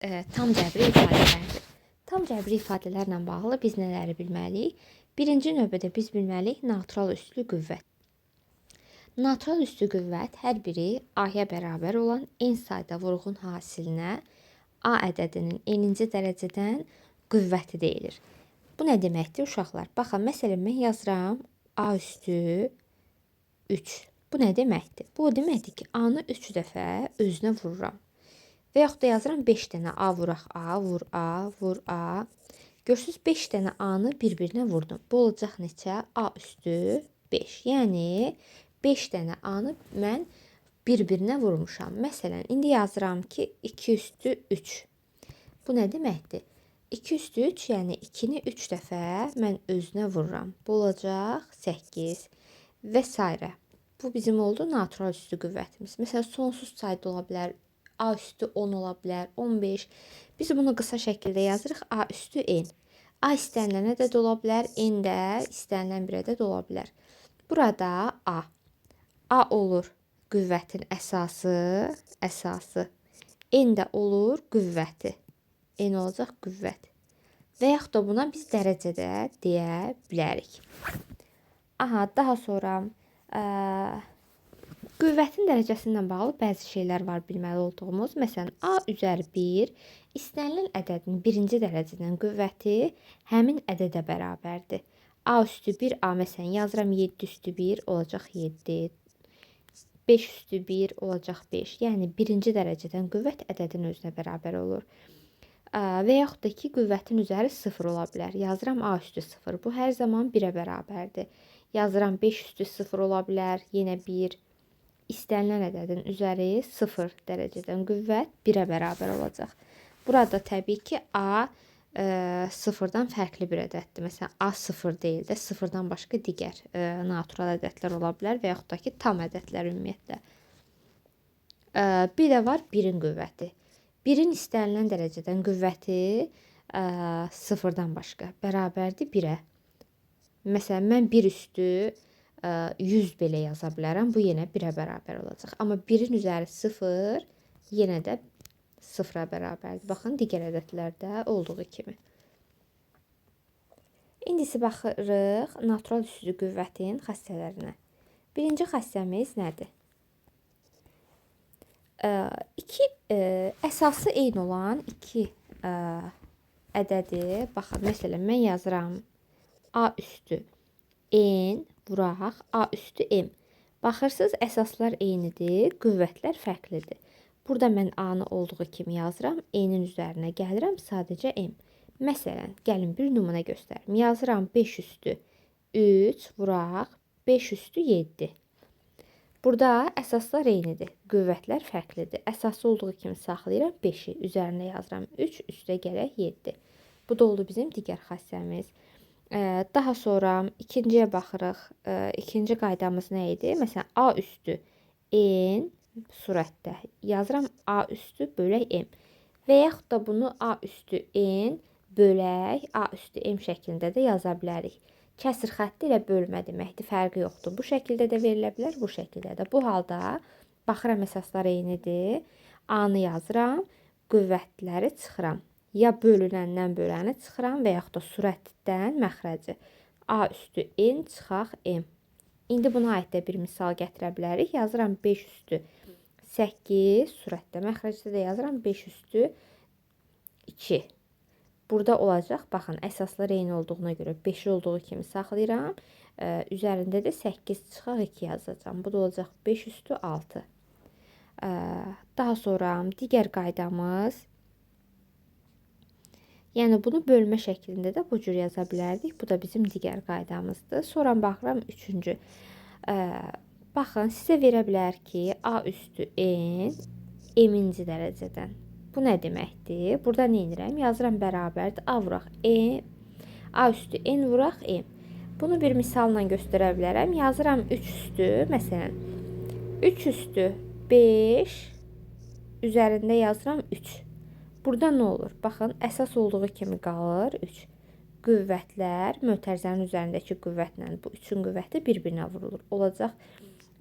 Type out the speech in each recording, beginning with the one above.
Tam cəbri ifadələrdir. Tam cəbri ifadələrlə bağlı biz nələri bilməliyik? Birinci növbədə biz bilməliyik natural üslü qüvvət. Natural üslü qüvvət hər biri A-ya bərabər olan n sayda vurğun hasilinə A ədədinin n-ci dərəcədən qüvvəti deyilir. Bu nə deməkdir uşaqlar? Baxın, məsələn, mən yazıram A üstü 3. Bu nə deməkdir? Bu o deməkdir ki, A-nı 3 dəfə özünə vururam. Və yaxud da yazıram 5 dənə A vuraq A, vur A, vur A. Görürsünüz 5 dənə A-nı bir-birinə vurdum. Bu olacaq neçə? A üstü 5. Yəni 5 dənə A-nı mən bir-birinə vurmuşam. Məsələn, indi yazıram ki 2 üstü 3. Bu nə deməkdir? 2 üstü 3, yəni 2-ni 3 dəfə mən özünə vururam. Bu olacaq 8 və s. Bu bizim oldu natural üstü qüvvətimiz. Məsələn, sonsuz sayda ola bilər. A üstü 10 ola bilər, 15. Biz bunu qısa şəkildə yazırıq. A üstü n. A istənilən ədəd ola bilər, n də istənilən bir ədəd ola bilər. Burada A. A olur qüvvətin əsası. N də olur qüvvəti. N olacaq qüvvət. Və yaxud da buna biz dərəcədə deyə bilərik. Daha sonra qüvvətin dərəcəsindən bağlı bəzi şeylər var bilməli olduğumuz. Məsələn, A üzəri 1 istənilən ədədin birinci dərəcədən qüvvəti həmin ədədə bərabərdir. A üstü 1 A, məsələn, yazıram 7 üstü 1 olacaq 7. 5 üstü 1 olacaq 5. Yəni birinci dərəcədən qüvvət ədədin özünə bərabər olur. Və yaxud da ki, qüvvətin üzəri 0 ola bilər. Yazıram A üstü 0. Bu hər zaman 1-ə bərabərdir. Yazıram 5 üstü 0 ola bilər. Yenə 1. İstənilən ədədin üzəri 0 dərəcədən qüvvət 1-ə bərabər olacaq. Burada təbii ki, A sıfırdan fərqli bir ədəddir. Məsələn, A 0 deyil də, sıfırdan başqa digər natural ədədlər ola bilər və yaxud da ki, tam ədədlər ümumiyyətlə. Bir də var 1-in qüvvəti. 1-in istənilən dərəcədən qüvvəti sıfırdan başqa bərabərdir 1-ə. Məsələn, mən 1 üstü 100 belə yaza bilərəm. Bu yenə 1-ə bərabər olacaq. Amma 1-in üzəri 0 yenə də 0-a bərabərdir. Baxın, digər ədədlərdə olduğu kimi. İndisi baxırıq natural üslü qüvvətin xassələrinə. Birinci xassəmiz nədir? Əsası eyni olan iki ədədi, baxın, məsələn, mən yazıram A üstü n vuraq A üstü m. Baxırsınız, əsaslar eynidir, qüvvətlər fərqlidir. Burada mən A-nı olduğu kimi yazıram, n-in üzərinə gəlirəm sadəcə m. Məsələn, gəlin bir nümunə göstərim. Yazıram 5 üstü 3 vuraq 5 üstü 7. Burada əsaslar eynidir, qüvvətlər fərqlidir. Əsası olduğu kimi saxlayıram 5-i, üzərinə yazıram 3, üstə gələk 7. Bu da oldu bizim digər xassəmiz. Daha sonra ikinciyə baxırıq. İkinci qaydamız nə idi? Məsələn, A üstü n surətdə yazıram A üstü bölək m. Və yaxud da bunu A üstü n bölək A üstü m şəklində də yaza bilərik. Kəsr xətti ilə bölmə deməkdir, fərqi yoxdur. Bu şəkildə də verilə bilər, bu şəkildə də. Bu halda baxıram əsaslar eynidir. A-nı yazıram, qüvvətləri çıxıram. Ya bölünəndən böləni çıxıram və yaxud da surətdən məxrəci. A üstü n çıxaq m. İndi buna aid də bir misal gətirə bilərik. Yazıram 5 üstü 8 surətdə. Məxrəcdə də yazıram 5 üstü 2. Burada olacaq, baxın, əsaslar eyni olduğuna görə 5 olduğu kimi saxlayıram. Üzərində də 8 çıxaq 2 yazacağım. Bu da olacaq 5 üstü 6. Daha sonra digər qaydamız. Yəni bunu bölmə şəklində də bu cür yaza bilərdik. Bu da bizim digər qaydamızdır. Sonra baxıram üçüncü. Baxın, sizə verə bilər ki, A üstü n m-inci dərəcədən. Bu nə deməkdir? Burada nə edirəm? Yazıram bərabərdir. A vuraq m. A üstü n vuraq m. Bunu bir misalla göstərə bilərəm. Yazıram 3 üstü, məsələn, 3 üstü 5 üzərində yazıram 3. Burada nə olur? Baxın, əsas olduğu kimi qalır 3. Qüvvətlər mötərizənin üzərindəki qüvvətlə bu 3-ün qüvvəti bir-birinə vurulur. Olacaq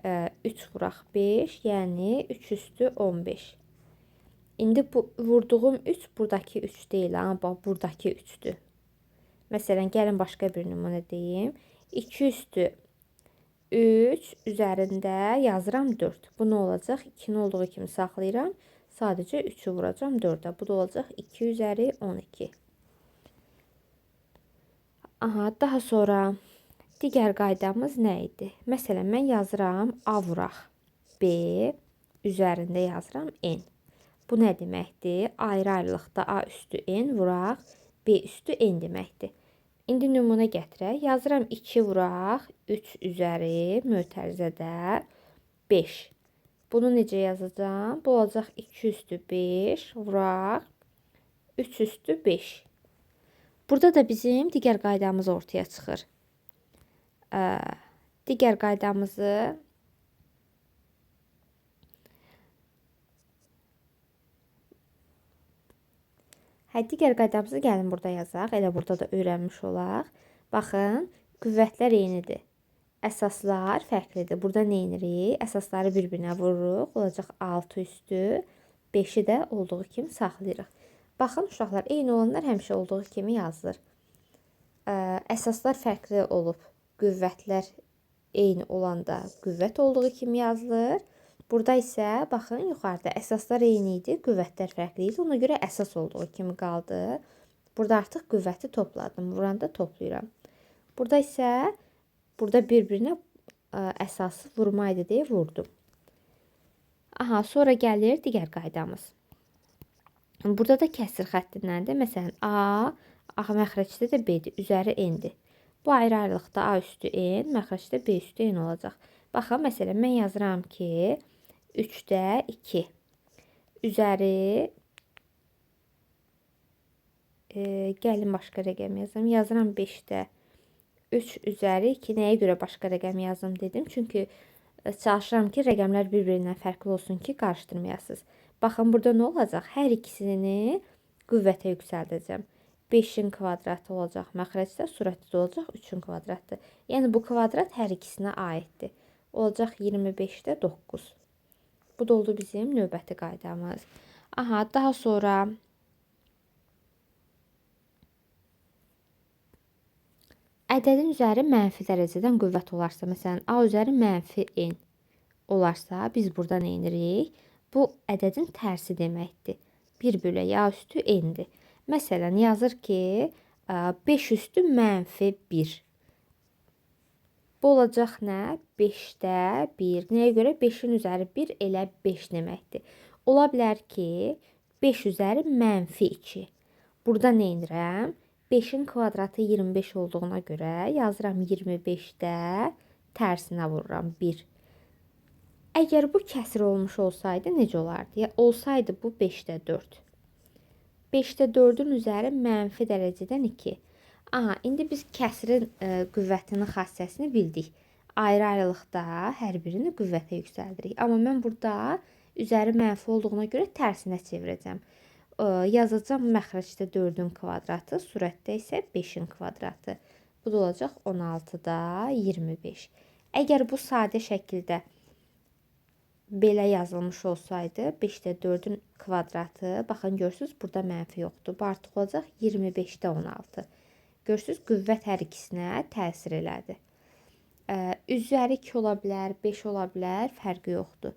3 vuraq 5, yəni 3 üstü 15. İndi bu vurduğum 3 buradakı 3 deyil, ha, bax buradakı 3'dür. Məsələn, gəlin başqa bir nümunə deyim. 2 üstü 3 üzərində yazıram 4. Bu nə olacaq? 2-nin olduğu kimi saxlayıram. Sadəcə 3-ü vuracam 4-ə. Bu da olacaq 2 üzəri 12. Aha, daha sonra digər qaydamız nə idi? Məsələn, mən yazıram A vuraq B, üzərində yazıram N. Bu nə deməkdir? Ayrı-ayrılıqda A üstü N vuraq B üstü N deməkdir. İndi nümunə gətirək. Yazıram 2 vuraq 3 üzəri mötərizədə 5. Bunu necə yazacağım? Bu olacaq 2 üstü 5 vuraq 3 üstü 5. Burada da bizim digər qaydamız ortaya çıxır. Digər qaydamızı digər qaydamızı gəlin burada yazaq. Elə burada da öyrənmiş olaq. Baxın, qüvvətlər eynidir. Əsaslar fərqlidir. Burada nə edirik? Əsasları bir-birinə vururuq. Olacaq 6 üstü 5-i də olduğu kimi saxlayırıq. Baxın uşaqlar, eyni olanlar həmişə olduğu kimi yazılır. Əsaslar fərqli olub, qüvvətlər eyni olanda qüvvət olduğu kimi yazılır. Burada isə baxın yuxarıda əsaslar eyni idi, qüvvətlər fərqli idi. Ona görə əsas olduğu kimi qaldı. Burada artıq qüvvəti topladım. Vuranda toplayıram. Burada isə burada bir-birinə əsası vurma idi deyə vurdum. Aha, sonra gəlir digər qaydamız. Burada da kəsr xəttindəndir. Məsələn, A məxrəcdə də B-dir, üzəri N-dir. Bu ayrı-ayrılıqda A üstü N, məxrəcdə B üstü N olacaq. Baxın, məsələn, mən yazıram ki, 3-də 2. Üzəri gəlin başqa rəqəm yazım. Yazıram 5-də 3 üzəri 2. Nəyə görə başqa rəqəm yazım dedim? Çünki çalışıram ki, rəqəmlər bir-birindən fərqli olsun ki, qarışdırmayasınız. Baxın, burada nə olacaq? Hər ikisini qüvvətə yüksəldəcəm. 5-in kvadratı olacaq məxrəcdə, surətdə olacaq 3-ün kvadratı. Yəni, bu kvadrat hər ikisinə aiddir. Olacaq 25-də 9. Bu da oldu bizim növbəti qaydamız. Aha, daha sonra ədədin üzəri mənfi dərəcədən qüvvət olarsa, məsələn, A üzəri mənfi N olarsa, biz burada nə edirik? Bu ədədin tərsi deməkdir. 1 bölək A üstü N-dir. Məsələn, yazır ki, 5 üstü mənfi 1. Bu olacaq nə? 5-də 1. Nəyə görə? 5-in üzəri 1 elə 5 deməkdir. Ola bilər ki, 5 üzəri mənfi 2. Burada nə edirəm? 5-in kvadratı 25 olduğuna görə yazıram 25-də tərsinə vururam 1. Əgər bu kəsr olmuş olsaydı necə olardı? Ya, olsaydı bu 5-də 4. 5-də 4-ün üzəri mənfi dərəcədən 2. Aha, indi biz kəsrin qüvvətinin xassəsini bildik. Ayrı-ayrılıqda hər birini qüvvətə yüksəldirik. Amma mən burada üzəri mənfi olduğuna görə tərsinə çevirəcəm. Yazacağım məxrəcdə 4-ün kvadratı, surətdə isə 5-in kvadratı. Bu da olacaq 16-da 25. Əgər bu sadə şəkildə belə yazılmış olsaydı, 5-də 4-ün kvadratı, baxın görürsünüz, burada mənfi yoxdur. Bu artıq olacaq 25-də 16. Görürsünüz, qüvvət hər ikisinə təsir elədi. Üzəri 2 ola bilər, 5 ola bilər, fərqi yoxdur.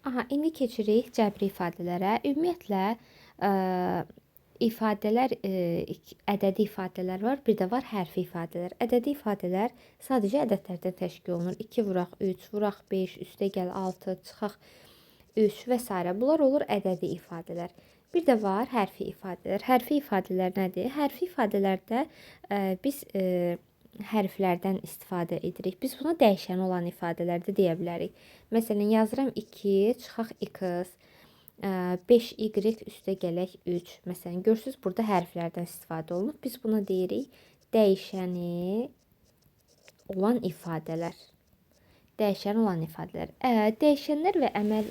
Aha, indi keçirik cəbri ifadələrə. Ümumiyyətlə, ifadələr, ədədi ifadələr var, bir də var hərfi ifadələr. Ədədi ifadələr sadəcə ədədlərdən təşkil olunur. 2 vuraq 3, vuraq 5, üstə gəl 6, çıxaq 3 və s. Bunlar olur ədədi ifadələr. Bir də var hərfi ifadələr. Hərfi ifadələr nədir? Hərfi ifadələrdə biz hərflərdən istifadə edirik. Biz buna dəyişən olan ifadələrdə deyə bilərik. Məsələn, yazıram 2, çıxaq x, 5y üstə gələk 3. Məsələn, görürsünüz, burada hərflərdən istifadə olunub. Biz buna deyirik dəyişəni olan ifadələr. Dəyişən olan ifadələr. Dəyişənlər və əməl,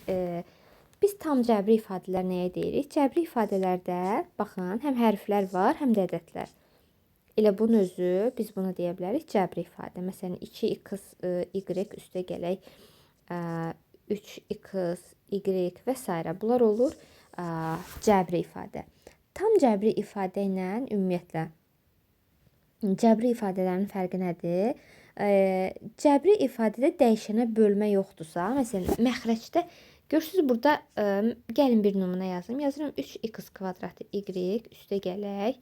biz tam cəbri ifadələr nəyə deyirik? Cəbri ifadələrdə, baxın, həm hərflər var, həm də ədədlər. Elə bunun özü, biz buna deyə bilərik cəbri ifadə. Məsələn, 2x, y üstə gələk 3x, y və s. Bunlar olur cəbri ifadə. Tam cəbri ifadə ilə ümumiyyətlə cəbri ifadələrin fərqi nədir? Cəbri ifadədə dəyişənə bölmə yoxdursa, məsələn, məxrəcdə görürsüz burada gəlin bir nümunə yazım. Yazıram 3x kvadratı y üstə gələk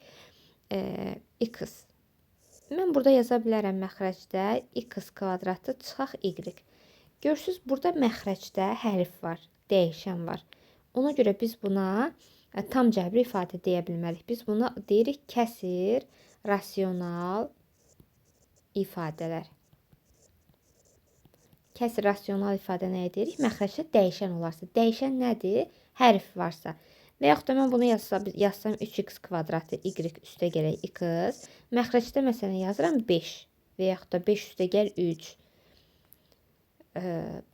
x. Mən burada yaza bilərəm məxrəcdə x kvadratı çıxaq y. Görürsüz burada məxrəcdə hərf var, dəyişən var. Ona görə biz buna tam cəbri ifadə deyə bilmərik. Biz buna deyirik kəsir rasional ifadələr. Kəsir rasional ifadə nəyə deyirik? Məxrəcdə dəyişən olarsa. Dəyişən nədir? Hərf varsa. Və yaxud da mən bunu yazsam 3x kvadratı y üstə gələk x. Məxrəcdə məsələn yazıram 5 və yaxud da 5 üstə gəl 3.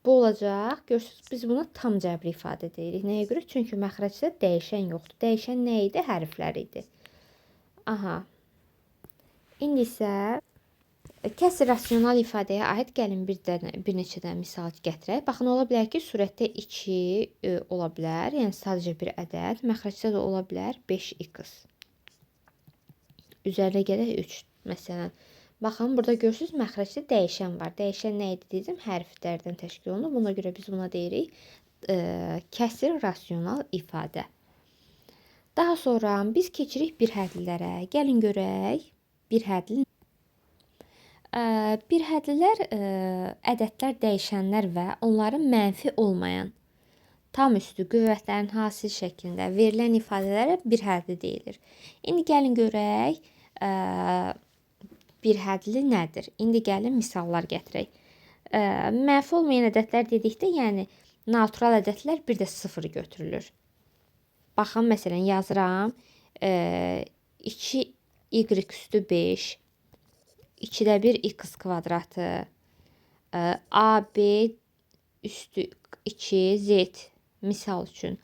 Bu olacaq. Görürsünüz, biz buna tam cəbri ifadə deyirik. Nəyə görə? Çünki məxrəcdə dəyişən yoxdur. Dəyişən nə idi? Hərflər idi. Aha. İndi isə kəsir rasional ifadəyə aid gəlin bir neçə də misal gətirək. Baxın, ola bilər ki, surətdə 2 ola bilər, yəni sadəcə bir ədəd. Məxrəcdə də ola bilər 5x. Üzərinə gələk 3. Məsələn, baxın, burada görürsünüz, məxrəcdə dəyişən var. Dəyişən nə idi dedim? Hərflərdən təşkil olunur. Buna görə biz buna deyirik kəsir rasional ifadə. Daha sonra biz keçirik bir hədlilərə. Gəlin görək bir hədli. Bir hədlilər ədədlər, dəyişənlər və onların mənfi olmayan tam üstü qüvvətlərin hasil şəklində verilən ifadələrə bir hədli deyilir. İndi gəlin görək bir hədli nədir? İndi gəlin misallar gətirək. Mənfi olmayan ədədlər dedikdə, yəni natural ədədlər bir də 0 götürülür. Baxın, məsələn, yazıram 2y üstü 5, 2də 1 x kvadratı, ab üstü 2 z misal üçün.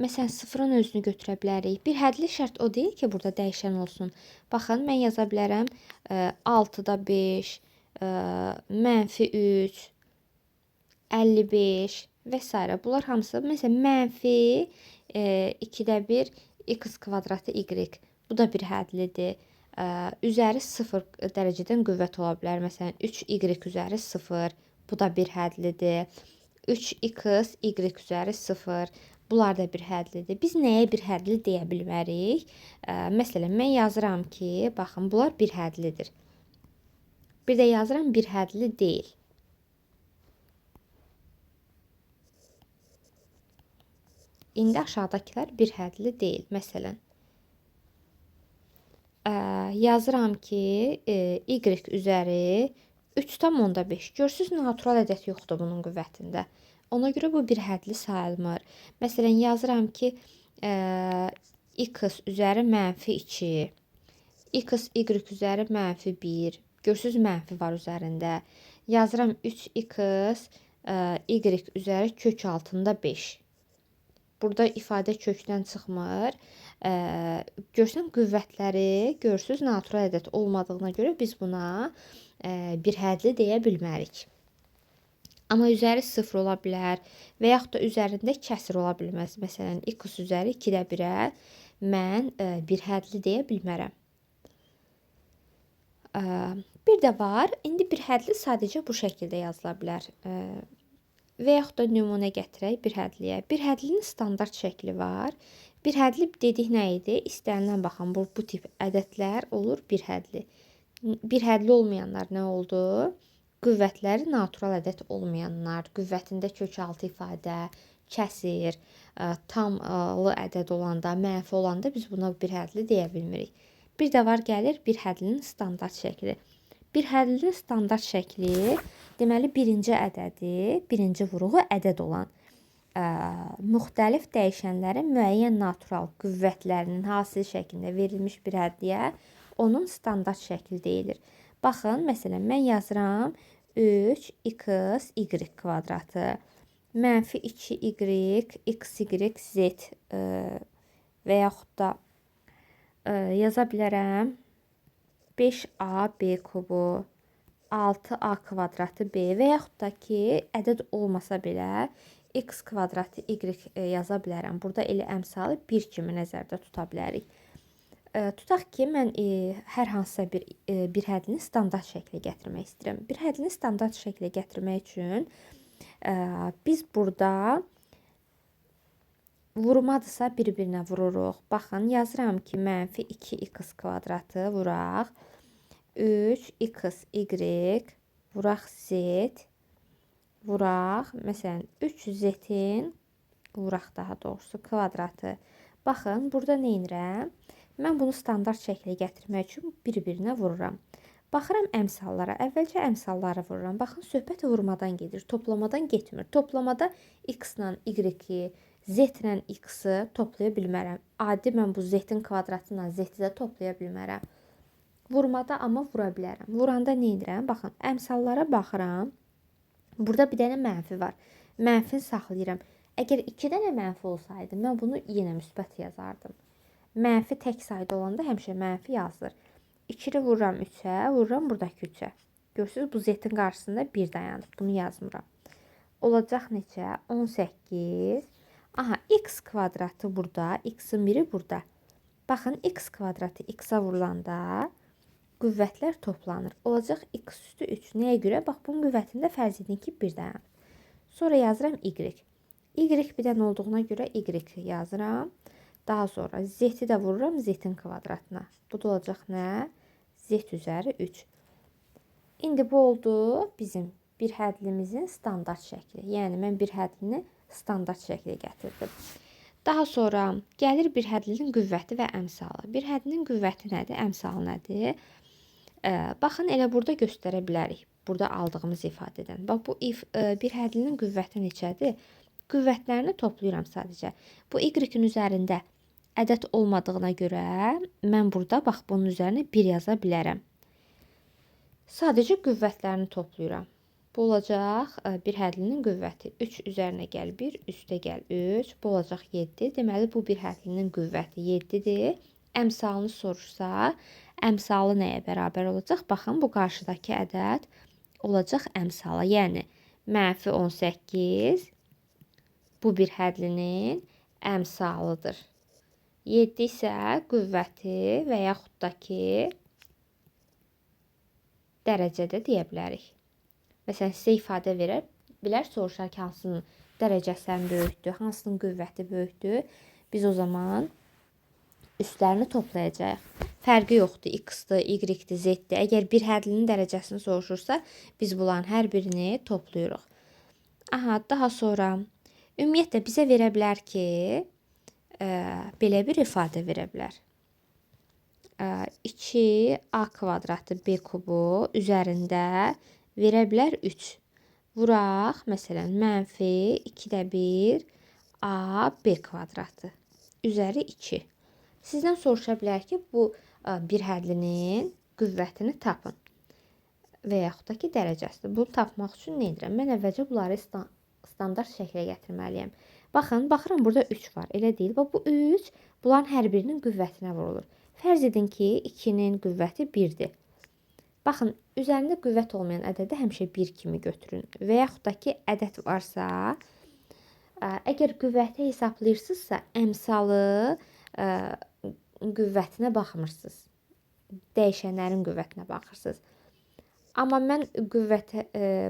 Məsələn, 0-ın özünü götürə bilərik. Bir hədli şərt o deyil ki, burada dəyişən olsun. Baxın, mən yaza bilərəm 6-da 5, -3, 55 və s. Bunlar hamısı, məsələn, mənfi 2də 1 x kvadratı y. Bu da bir hədlidir. Üzəri 0 dərəcədən qüvvət ola bilər. Məsələn, 3y üzəri 0. Bu da bir hədlidir. 3x y üzəri 0. Bunlar da bir hədlidir. Biz nəyə bir hədli deyə bilmərik? Məsələn, mən yazıram ki, baxın, bunlar bir hədlidir. Bir də yazıram bir hədli deyil. İndi aşağıdakılar bir hədli deyil. Məsələn, yazıram ki, y üzəri 3,5. Görürsünüz, natural ədəd yoxdur bunun qüvvətində. Ona görə bu bir hədli sayılmır. Məsələn, yazıram ki, x üzəri -2, x y üzəri -1. Görürsünüz, mənfi var üzərində. Yazıram 3x y üzəri kök altında 5. Burada ifadə kökdən çıxmır. Görürsən, qüvvətləri, görürsünüz, natural ədəd olmadığına görə biz buna bir hədli deyə bilmərik. Amma üzəri 0 ola bilər və yaxud da üzərində kəsir ola bilməz. Məsələn, x üzəri 2də 1-ə mən bir hədli deyə bilmərəm. Bir də var, indi bir hədli sadəcə bu şəkildə yazıla bilər. Və yaxud da nümunə gətirək bir hədliyə. Bir hədlinin standart şəkli var. Bir hədli dedik nə idi? İstənilən baxın, bu tip ədədlər olur bir hədli. Bir hədli olmayanlar nə oldu? Qüvvətləri natural ədəd olmayanlar, qüvvətində kökaltı ifadə, kəsir, tamlı ədəd olanda, mənfi olanda biz buna bir hədli deyə bilmirik. Bir də var, gəlir bir hədlinin standart şəkli. Bir hədlinin standart şəkli deməli birinci ədədi, birinci vuruğu ədəd olan müxtəlif dəyişənlərin müəyyən natural qüvvətlərinin hasil şəklində verilmiş bir hədliyə onun standart şəkli deyilir. Baxın, məsələn, mən yazıram 3x y kvadratı -2y x y z və yaxud da yaza bilərəm 5ab kubu 6a kvadratı b və yaxud da ki, ədəd olmasa belə x kvadratı y yaza bilərəm. Burada elə əmsalı 1 kimi nəzərdə tuta bilərik. Tutaq ki, mən hər hansısa bir həddini standart şəklə gətirmək istəyirəm. Bir həddini standart şəklə gətirmək üçün biz burada vurmadırsa bir-birinə vururuq. Baxın, yazıram ki, -2 x kvadratı vuraq 3 x y vuraq z vuraq, məsələn 3 z-in vuraq daha doğrusu kvadratı. Baxın, burada nə edirəm? Mən bunu standart şəklə gətirmək üçün bir-birinə vururam. Baxıram əmsallara. Əvvəlcə əmsalları vururam. Baxın, söhbət vurmadan gedir, toplamadan getmir. Toplamada x-la y-i, z-ilə x-i toplaya bilmərəm. Adi mən bu z-in kvadratı ilə z-i də toplaya bilmərəm. Vurmada amma vura bilərəm. Vuranda nə edirəm? Baxın, əmsallara baxıram. Burada bir dənə mənfi var. Mənfini saxlayıram. Əgər 2 dənə mənfi olsaydı, mən bunu yenə müsbət yazardım. Mənfi tək sayda olanda həmişə mənfi yazılır. 2-ni vururam 3-ə, vururam buradakı 3-ə. Görürsünüz, bu z-in qarşısında 1 dayanıb. Bunu yazmıram. Olacaq neçə? 18. Aha, x kvadratı burada, x-in biri burada. Baxın, x kvadratı x-a vurulanda qüvvətlər toplanır. Olacaq x üstü 3. Nəyə görə? Bax, bunun qüvvətində fərz edin ki, 1 dayanıb. Sonra yazıram y. Y bir dənə olduğuna görə y yazıram. Daha sonra z-i də vururam z-in kvadratına. Bu da olacaq nə? Z üzəri 3. İndi bu oldu bizim bir hədlimizin standart şəkli. Yəni, mən bir hədlini standart şəklə gətirdim. Daha sonra gəlir bir hədlinin qüvvəti və əmsalı. Bir hədlinin qüvvəti nədir? Əmsalı nədir? Baxın, elə burada göstərə bilərik. Burada aldığımız ifadədən. Bax, bu bir hədlinin qüvvəti neçədir? Qüvvətlərini toplayıram sadəcə. Bu y-in üzərində ədəd olmadığına görə mən burada, bax, bunun üzərinə 1 yaza bilərəm. Sadəcə qüvvətlərini toplayıram. Bu olacaq bir hədlinin qüvvəti. 3 üzərinə gəl 1, üstə gəl 3. Bu olacaq 7. Deməli, bu bir hədlinin qüvvəti 7-dir. Əmsalını soruşsa, əmsalı nəyə bərabər olacaq? Baxın, bu qarşıdakı ədəd olacaq əmsala. Yəni, -18 bu bir hədlinin əmsalıdır. 7 isə qüvvəti və yaxud da ki, dərəcədə deyə bilərik. Məsələn, sizə ifadə verər, bilər, soruşar ki, hansının dərəcəsən böyükdür, hansının qüvvəti böyükdür. Biz o zaman üstlərini toplayacağıq. Fərqi yoxdur, x-dir, y-dir, z-dir. Əgər bir hədlinin dərəcəsini soruşursa, biz bunların hər birini toplayırıq. Aha, daha sonra ümumiyyətlə bizə verə bilər ki, belə bir ifadə verə bilər. 2a kvadratı b kubu üzərində verə bilər 3. Vuraq, məsələn, -2-də 1 a b kvadratı üzəri 2. Sizdən soruşa bilər ki, bu bir hədlinin qüvvətini tapın və yaxud da ki, dərəcəsidir. Bunu tapmaq üçün nə edirəm? Mən əvvəlcə bunları standart şəklə gətirməliyəm. Baxın, baxıram, burada 3 var, elə deyil. Bu 3, bunların hər birinin qüvvətinə vurulur. Fərz edin ki, 2-nin qüvvəti 1-dir. Baxın, üzərində qüvvət olmayan ədədi həmişə 1 kimi götürün. Və yaxud da ki, ədəd varsa, əgər qüvvəti hesablayırsınızsa, əmsalı qüvvətinə baxmırsınız. Dəyişənlərin qüvvətinə baxırsınız. Amma mən qüvvətə,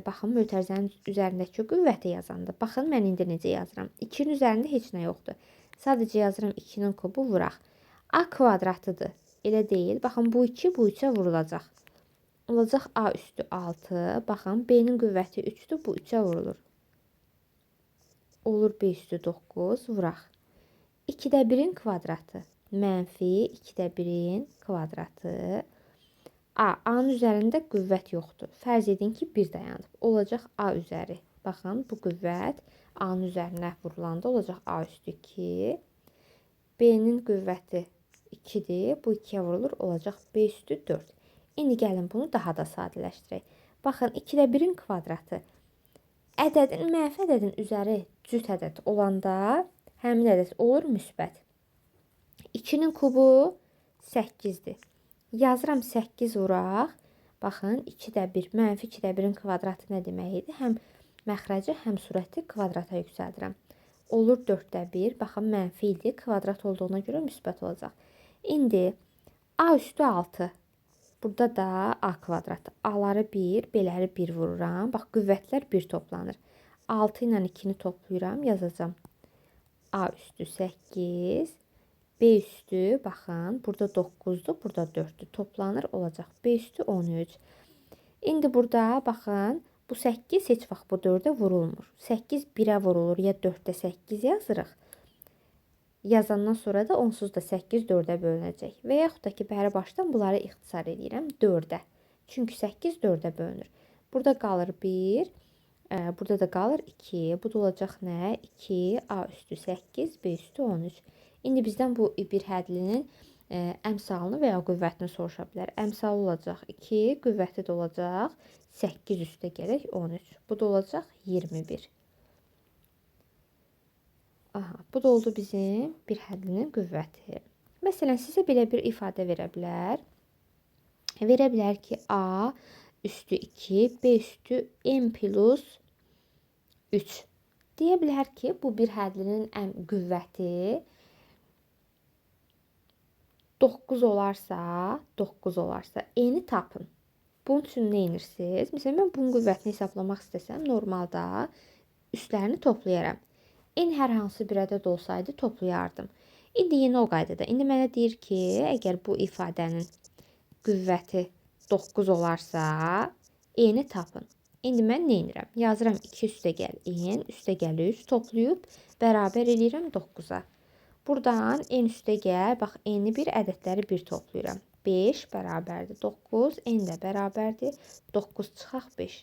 baxın, mötərizənin üzərindəki qüvvəti yazanda, baxın, mən indi necə yazıram. 2-nin üzərində heç nə yoxdur. Sadəcə yazıram 2-nin kubu vuraq. A kvadratıdır. Elə deyil. Baxın, bu 2 bu 3-ə vurulacaq. Olacaq a üstü 6. Baxın, b-nin qüvvəti 3-dür. Bu 3-ə vurulur. Olur b üstü 9. Vuraq. 2-də 1-in kvadratı. -2-də 1-in kvadratı. A-nın üzərində qüvvət yoxdur. Fərz edin ki, 1 dayanıb. Olacaq a üzəri. Baxın, bu qüvvət a-nın üzərinə vurulanda olacaq a üstü 2. B-nin qüvvəti 2-dir. Bu 2-yə vurulur. Olacaq b üstü 4. İndi gəlin bunu daha da sadələşdirək. Baxın, 2-də 1-in kvadratı. Ədədin, mənfi ədədin üzəri cüt ədəd olanda həmin ədəd olur müsbət. 2-nin kubu 8-dir. Yazıram 8 vuraq. Baxın, 2-1, mənfi 2-1-in kvadratı nə demək idi? Həm məxrəci, həm surəti kvadrata yüksəldirəm. Olur 4-1, baxın, mənfi idi, kvadrat olduğuna görə müsbət olacaq. İndi A üstü 6. Burada da A kvadrat. A-ları 1, B-ləri 1 vururam. Bax, qüvvətlər 1 toplanır. 6 ilə 2-ni toplayıram, yazacağım. A üstü 8, B üstü, baxın, burada 9-dur, burada 4-dür. Toplanır, olacaq. B üstü 13. İndi burada, baxın, bu 8 heç vaxt bu 4-ə vurulmur. 8 1-ə vurulur, ya 4-də 8 yazırıq. Yazandan sonra da onsuz da 8 4-ə bölünəcək. Və yaxud da ki, bəri başdan bunları ixtisar edirəm 4-ə. Çünki 8 4-ə bölünür. Burada qalır 1, burada da qalır 2. Bu da olacaq nə? 2, A üstü 8, B üstü 13. İndi bizdən bu bir hədlinin əmsalını və ya qüvvətini soruşa bilər. Əmsalı olacaq 2, qüvvəti də olacaq 8 üstə gələk 13. Bu da olacaq 21. Aha, bu da oldu bizim bir hədlinin qüvvəti. Məsələn, sizə belə bir ifadə verə bilər. Verə bilər ki, A üstü 2, B üstü n plus 3. Deyə bilər ki, bu bir hədlinin qüvvəti 9 olarsa, n-i tapın. Bunun üçün nə edirsiniz? Məsələn, mən bunun qüvvətini hesablamaq istəsəm, normalda üstlərini toplayaram. N hər hansı bir ədəd olsaydı toplayardım. İndi yeni o qaydada. İndi mənə deyir ki, əgər bu ifadənin qüvvəti 9 olarsa, n-i tapın. İndi mən nə edirəm? Yazıram 2 üstə gəl n, üstə gəl 3 toplayıb bərabər eləyirəm 9-a. Buradan n üstə gəl, bax, n-i bir, ədədləri 1 toplayıram. 5 bərabərdir 9, n də bərabərdir 9 çıxaq 5.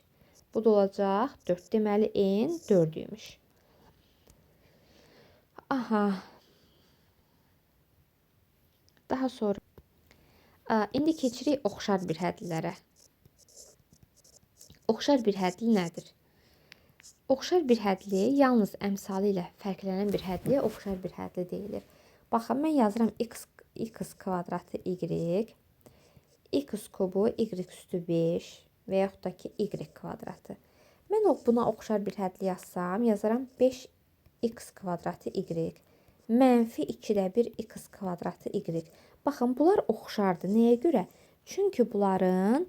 Bu da olacaq 4. Deməli, n 4-üymüş. Aha. Daha sonra indi keçirik oxşar bir hədlilərə. Oxşar bir hədli nədir? Oxşar bir hədli yalnız əmsalı ilə fərqlənən bir hədliyə oxşar bir hədli deyilir. Baxın, mən yazıram x kvadratı y, x kubu y üstü 5 və yaxud da ki, y kvadratı. Mən buna oxşar bir hədli yazsam, yazaram 5x kvadratı y, mənfi 2-1 x kvadratı y. Baxın, bunlar oxşardır. Nəyə görə? Çünki bunların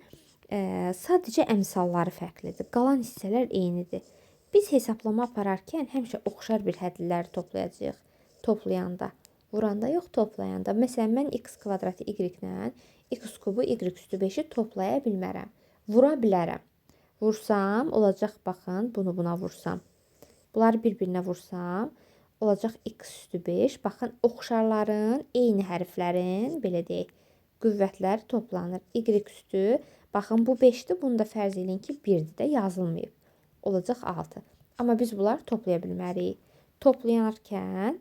sadəcə əmsalları fərqlidir. Qalan hissələr eynidir. Biz hesablama apararkən həmişə oxşar bir hədliləri toplayacağıq. Toplayanda, vuranda yox, toplayanda. Məsələn, mən x kvadratı y ilə x kubu y üstü 5-i toplaya bilmərəm. Vura bilərəm. Vursam, olacaq, baxın, bunu buna vursam. Bunları bir-birinə vursam, olacaq x üstü 5. Baxın, oxşarların, eyni hərflərin, belə deyək, qüvvətləri toplanır. Y üstü, baxın, bu 5-dir, bunu da fərz edin ki, 1-dir də yazılmayıb. Olacaq 6. Amma biz bunları toplaya bilmərik. Toplayarkən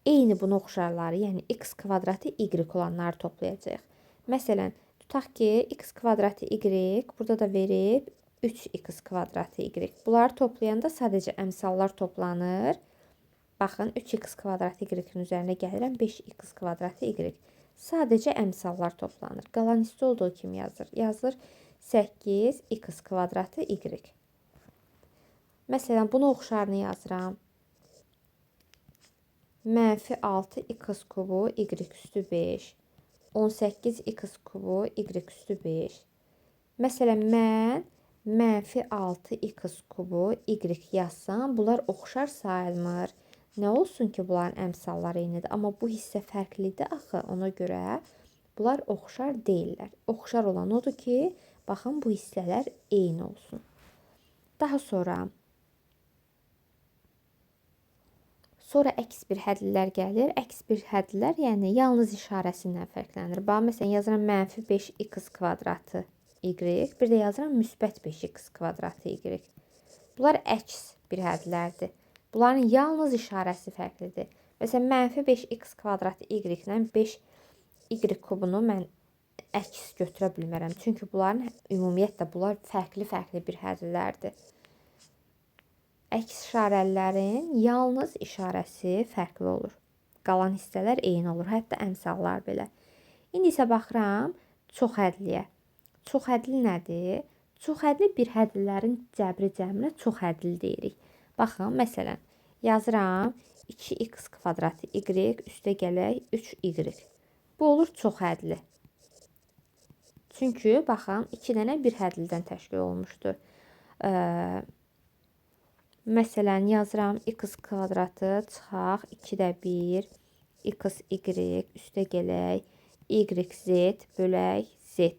eyni bunun oxşarları, yəni x kvadratı y olanları toplayacağıq. Məsələn, tutaq ki, x kvadratı y, burada da verib 3x kvadratı y. Bunları toplayanda sadəcə əmsallar toplanır. Baxın, 3x kvadratı y-in üzərində gəlirəm, 5x kvadratı y. Sadəcə əmsallar toplanır. Qalan hissə olduğu kimi yazılır 8x kvadratı y. Məsələn, bunu oxşarını yazıram. Mənfi 6x kubu y üstü 5. 18x kubu y üstü 5. Məsələn, mən mənfi 6x kubu y yazsam, bunlar oxşar sayılmır. Nə olsun ki, bunların əmsalları eynidir. Amma bu hissə fərqlidir axı. Ona görə bunlar oxşar deyirlər. Oxşar olan odur ki, baxın, bu hissələr eyni olsun. Daha sonra əks bir hədlilər gəlir. Əks bir hədlilər, yəni yalnız işarəsindən fərqlənir. Bax, məsələn, yazıram mənfi 5x kvadratı y, bir də yazıram müsbət 5x kvadratı y. Bunlar əks bir hədlərdir. Bunların yalnız işarəsi fərqlidir. Məsələn, mənfi 5x kvadratı y ilə 5y kubunu mən əks götürə bilmərəm. Çünki bunların ümumiyyətlə bunlar fərqli bir hədlilərdir. Əks işarələrin yalnız işarəsi fərqli olur. Qalan hissələr eyni olur, hətta əmsallar belə. İndi isə baxıram çox hədliyə. çoxhədli nədir? Çoxhədli bir hədlilərin cəbri cəminə çoxhədli deyirik. Baxın, məsələn, yazıram 2x kvadratı y üstə gələk 3y. Bu olur çoxhədli. Çünki baxın, 2 dənə bir hədlidən təşkil olmuşdur. Məsələn, yazıram x kvadratı çıxaq 2-də 1 x y üstə gələk yz bölək z.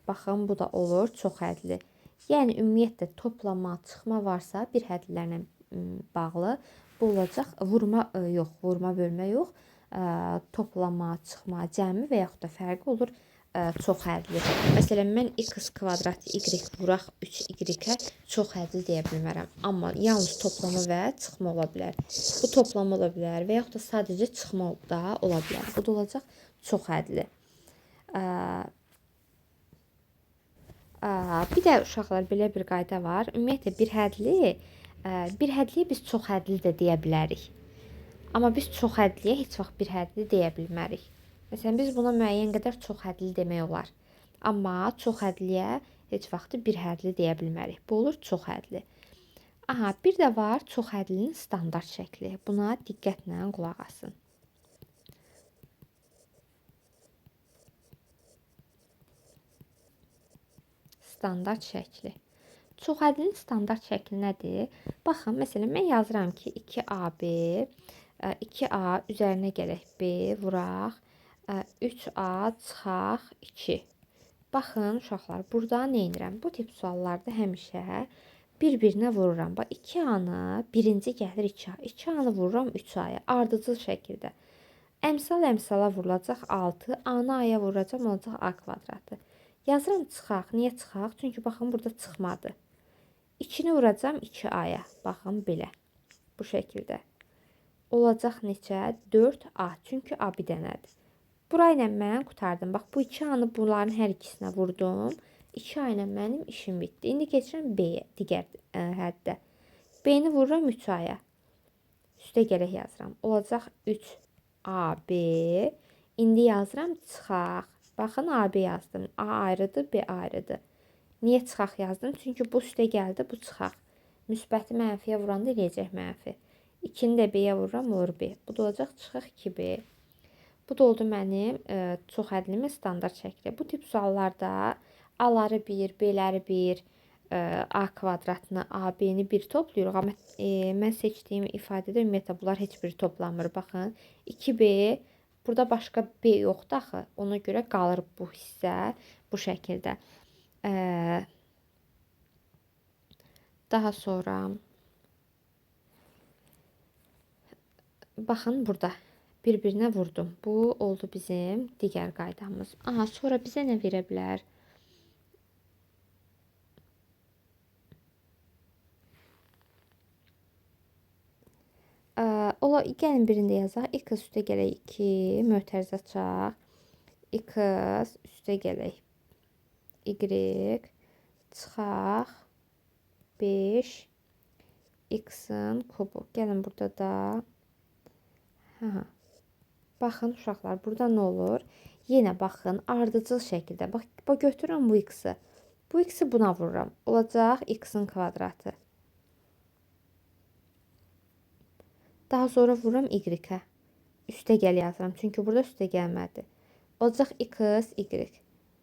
Baxın, bu da olur çoxhədli. Yəni ümumiyyətlə toplama, çıxma varsa bir hədlilərlə bağlı bu olacaq vurma bölmə yox. Toplama, çıxma, cəmi və yaxud da fərqi olur çoxhədli. Məsələn, mən x kvadrat y vuraq 3y-ə çoxhədli deyə bilmərəm. Amma yalnız toplama və çıxma ola bilər. Bu toplama ola bilər və yaxud da sadəcə çıxma da ola bilər. Bu da olacaq çoxhədli. Bir də uşaqlar belə bir qayda var. Ümumiyyətlə bir hədliyə biz çoxhədli də deyə bilərik. Amma biz çoxhədliyə heç vaxt bir hədli deyə bilmərik. Məsələn, biz buna müəyyən qədər çoxhədli demək olar. Amma çoxhədliyə heç vaxt bir hədli deyə bilmərik. Bu olur çoxhədli. Bir də var çoxhədlinin standart şəkli. Buna diqqətlə qulaq asın. Standart şəkli. Çoxhədlinin standart şəkli nədir? Baxın, məsələn, mən yazıram ki, 2AB, 2A üzərinə gələk B, vuraq, 3A çıxaq 2. Baxın, uşaqlar, burada nə edirəm? Bu tip suallarda həmişə bir-birinə vururam. Bax, 2A-nı birinci gəlir 2A, 2A-nı vururam 3A-ya, ardıcıl şəkildə. Əmsala vurulacaq 6, A-nı A-ya vuracam, olacaq A kvadratı. Yazıram çıxaq. Niyə çıxaq? Çünki baxın, burada çıxmadı. 2-ni vuracam 2A-ya. Baxın, belə. Bu şəkildə. Olacaq neçə? 4A. Çünki A bir dənədir. Burayla mən qutardım. Bax, bu 2A-nı bunların hər ikisinə vurdum. 2A ilə mənim işim bitdi. İndi keçirəm B-yə, digər həddə. B-ni vururam 3A-ya. Üstə gələk yazıram. Olacaq 3AB. İndi yazıram çıxaq. Baxın, AB yazdım. A ayrıdır, B ayrıdır. Niyə çıxaq yazdım? Çünki bu üstə gəldi, bu çıxaq. Müsbəti mənfiyə vuranda eləyəcək mənfi. 2-ni də B-yə vururam, olur B. Bu da olacaq çıxaq 2B. Bu da oldu mənim çoxhədlimin standart şəkli. Bu tip suallarda A-ları 1, B-ləri 1, A kvadratını, AB-ni 1 toplayırıq. Amma mən seçdiyim ifadədə ümumiyyətlə bunlar heç biri toplanmır. Baxın, 2B, burada başqa B yoxdur axı. Ona görə qalır bu hissə bu şəkildə. Daha sonra baxın, burada bir-birinə vurdum. Bu oldu bizim digər qaydamız. Sonra bizə nə verə bilər? Gəlin birində yazaq. X üstə gələk 2, mötərizə açaq. X üstə gələk Y çıxaq 5 X-in kubu. Gəlin burada da baxın uşaqlar, burada nə olur? Yenə baxın, ardıcıl şəkildə. Bax, götürürəm bu X-i. Bu X-i buna vururam. Olacaq X-in kvadratı. Daha sonra vururam Y-ə. Üstə gəl yazıram. Çünki burada üstə gəlmədi. Olacaq X, Y.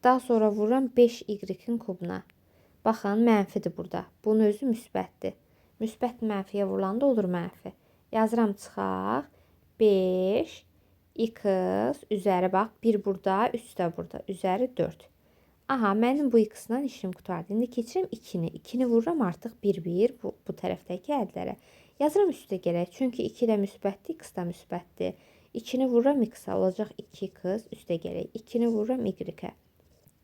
Daha sonra vururam 5Y-in kubuna. Baxın, mənfidir burada. Bunun özü müsbətdir. Müsbət mənfiyə vurulanda olur mənfi. Yazıram çıxaq. 5 X üzəri bax. 1 burada, 3 də burada. Üzəri 4. Mənim bu X-dan işim qutardı. İndi keçirəm 2-ni. 2-ni vururam artıq 1-1 bu tərəfdəki ədlərə. Yazıram üstə gələk. Çünki 2 də müsbətdir, X da müsbətdir. 2-ni vururam X-a. Olacaq 2X üstə gələk. 2-ni vururam Y-ə.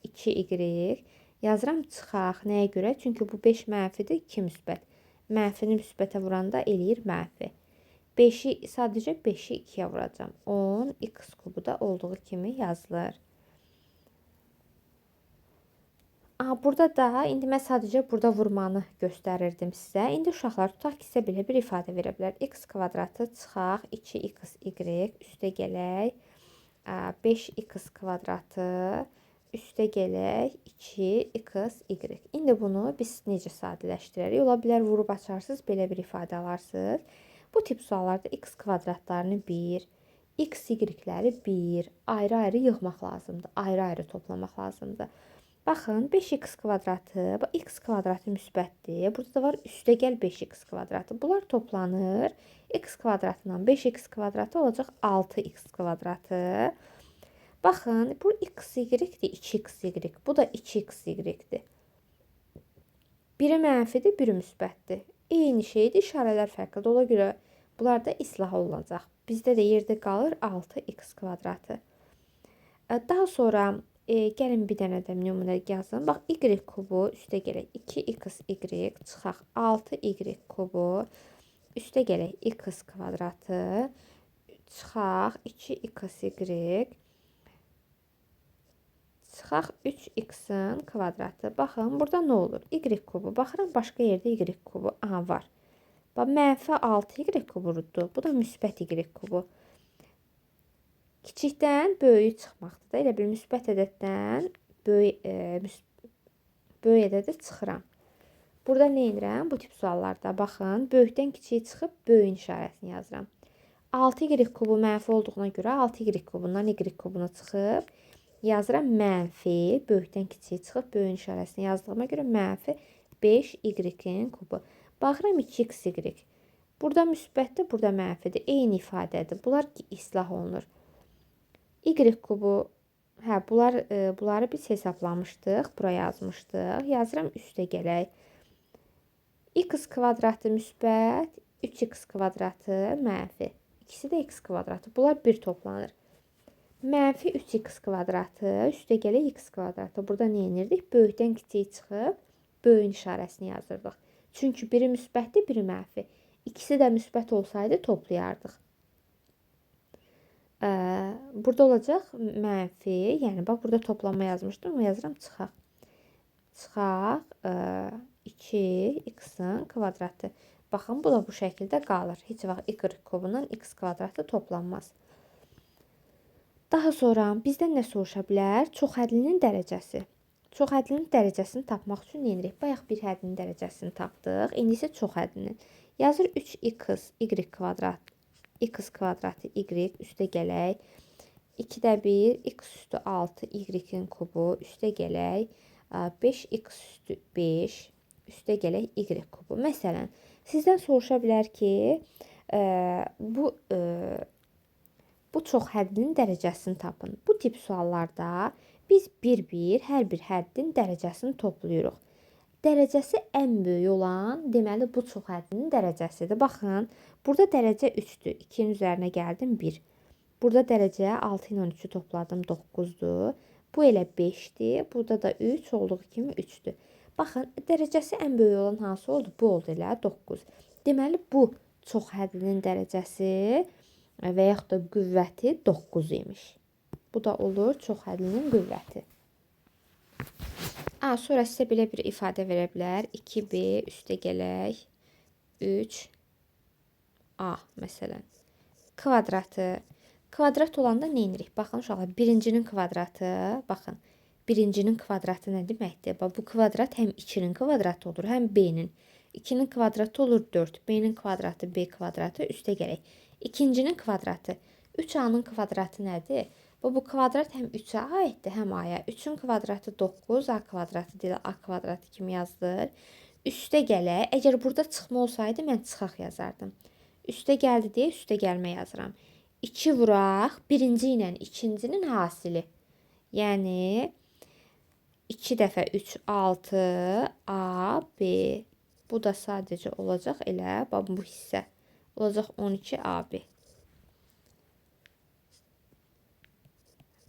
2Y. Yazıram çıxaq. Nəyə görə? Çünki bu 5 mənfidir, 2 müsbət. Mənfini müsbətə vuranda eləyir mənfi. 5-i, sadəcə 5-i 2-yə vuracam. 10 X kubu da olduğu kimi yazılır. Burada da, indi mən sadəcə burada vurmanı göstərirdim sizə. İndi uşaqlar, tutaq ki, sizə belə bir ifadə verə bilər. X kvadratı çıxaq 2XY üstə gələk 5X kvadratı üstə gələk 2x, y. İndi bunu biz necə sadələşdirərik? Ola bilər vurub açarsınız, belə bir ifadə alarsınız. Bu tip suallarda x kvadratlarını 1, x, y-ləri 1 ayrı-ayrı yığmaq lazımdır. Ayrı-ayrı toplamaq lazımdır. Baxın, 5x kvadratı, x kvadratı müsbətdir. Burada da var üstəgəl 5x kvadratı. Bunlar toplanır. X kvadratından 5x kvadratı olacaq 6x kvadratı. Baxın, bu x, y-dir, 2x, y. Bu da 2x, y-dir. Biri mənfidir, biri müsbətdir. Eyni şeydir, işarələr fərqlidir. Ona görə bunlar da islah olunacaq. Bizdə də yerdə qalır 6x kvadratı. Daha sonra gəlin bir dənə də nümunə yazın. Bax, y kubu üstə gələk 2xy çıxaq 6y kubu üstə gələk x kvadratı çıxaq 2xy çıxaq 3x-in kvadratı. Baxın, burada nə olur? Y kubu. Baxıram, başqa yerdə y kubu. Aha, var. Bax, mənfi 6y kubudur. Bu da müsbət y kubu. Kiçikdən böyük çıxmaqdır da. Elə bir müsbət ədəddən böyük ədədə çıxıram. Burada nə edirəm? Bu tip suallarda baxın, böyükdən kiçiyə çıxıb böyüyün işarəsini yazıram. 6y kubu mənfi olduğuna görə 6y kubundan y kubuna çıxıb yazıram mənfi, böyükdən kiçiyə çıxıb böyüyün işarəsini yazdığıma görə mənfi 5y-in kubu. Baxıram 2xy. Burada müsbətdir, burada mənfidir. Eyni ifadədir. Bunlar islah olunur. Y kubu, bunları biz hesaplamışdıq, buraya yazmışdıq. Yazıram üstə gələk. X kvadratı müsbət, 3x kvadratı mənfi. İkisi də x kvadratı. Bunlar bir toplanır. Mənfi 3x kvadratı, üstə gələk x kvadratı. Burada nə edirdik? Böyükdən kiçiyə çıxıb, böyüyün işarəsini yazırdıq. Çünki biri müsbətdir, biri mənfi. İkisi də müsbət olsaydı toplayardıq. Burada olacaq mənfi, yəni bax, burada toplanma yazmışdım, ama yazıram çıxaq. Çıxaq 2x-in kvadratı. Baxın, bu da bu şəkildə qalır. Heç vaxt y kubundan x kvadratı toplanmaz. Daha sonra bizdən nə soruşa bilər? Çoxhədlinin dərəcəsi. Çoxhədlinin dərəcəsini tapmaq üçün nə edirik? Bayaq bir hədlinin dərəcəsini tapdıq. İndi isə çoxhədlinin. Yazır 3x, y kvadrat, x kvadratı, y üstə gələk. 2-də 1, x üstü 6, y-in kubu üstə gələk. 5x üstü 5, üstə gələk y kubu. Məsələn, sizdən soruşa bilər ki, bu çoxhədlinin dərəcəsini tapın. Bu tip suallarda biz bir-bir hər bir həddin dərəcəsini toplayırıq. Dərəcəsi ən böyük olan, deməli, bu çoxhədlinin dərəcəsidir. Baxın, burada dərəcə 3-dür. 2-nin üzərinə gəldim 1. Burada dərəcə 6 ilə 13-ü topladım 9-dur. Bu elə 5-dir. Burada da 3 olduğu kimi 3-dür. Baxın, dərəcəsi ən böyük olan hansı oldu? Bu oldu elə 9. Deməli, bu çoxhədlinin dərəcəsi və yaxud da qüvvəti 9 imiş. Bu da olur çoxhədlinin qüvvəti. Sonra sizə belə bir ifadə verə bilər. 2b üstə gələk 3a məsələn. Kvadratı. Kvadrat olanda nə edirik? Baxın uşaqlar, birincinin kvadratı, baxın. Birincinin kvadratı nə deməkdir? Bu kvadrat həm 2-nin kvadratı olur, həm b-nin. 2-nin kvadratı olur 4. B-nin kvadratı, b kvadratı üstə gələk. İkincinin kvadratı. 3a-nın kvadratı nədir? Bu kvadrat həm 3-ə aiddir, həm a-ya. 3-ün kvadratı 9, a kvadratı deyil, a kvadratı kimi yazılır. Üstə gələk. Əgər burada çıxma olsaydı, mən çıxaq yazardım. Üstə gəldi deyə üstə gəlmə yazıram. 2 vuraq, birinci ilə ikincinin hasili. Yəni, 2 dəfə 3, 6, a, b. Bu da sadəcə olacaq elə, bu hissə. Olacaq 12 ab.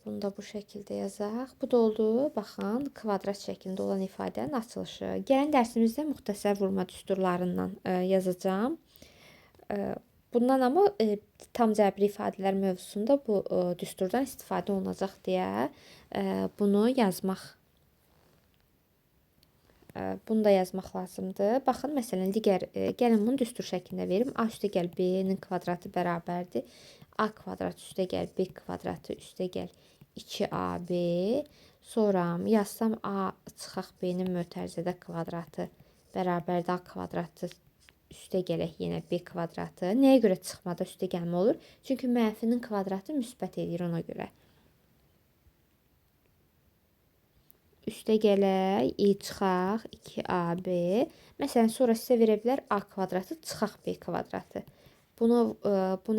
Bunu da bu şəkildə yazaq. Bu da oldu, baxın, kvadrat şəklində olan ifadənin açılışı. Gələn dərsimizdə müxtəsər vurma düsturlarından yazacağım. Bundan amma tam cəbri ifadələr mövzusunda bu düsturdan istifadə olunacaq deyə bunu yazmaq. Bunu da yazmaq lazımdır. Baxın, məsələn, digər, gəlin bunu düstur şəklində verim. A üstə gəl b-nin kvadratı bərabərdir. A kvadrat üstə gəl b kvadratı üstə gəl 2ab. Sonra yazsam A çıxaq B-nin mötərizədə kvadratı bərabərdir A kvadratı üstə gələk yenə B kvadratı. Nəyə görə çıxmada üstə gəlmə olur? Çünki mənfinin kvadratı müsbət edir ona görə. Üstə gələk i çıxaq 2AB. Məsələn, sonra sizə verə bilər A kvadratı çıxaq B kvadratı. Bu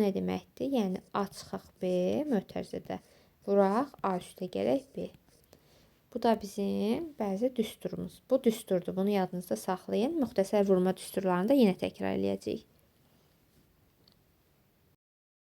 nə deməkdir? Yəni A çıxaq B mötərizədə vuraq A üstə gələk B. Bu da bizim bəzi düsturumuz. Bu düsturdur. Bunu yadınızda saxlayın. Müxtəsər vurma düsturlarını da yenə təkrar eləyəcəyik.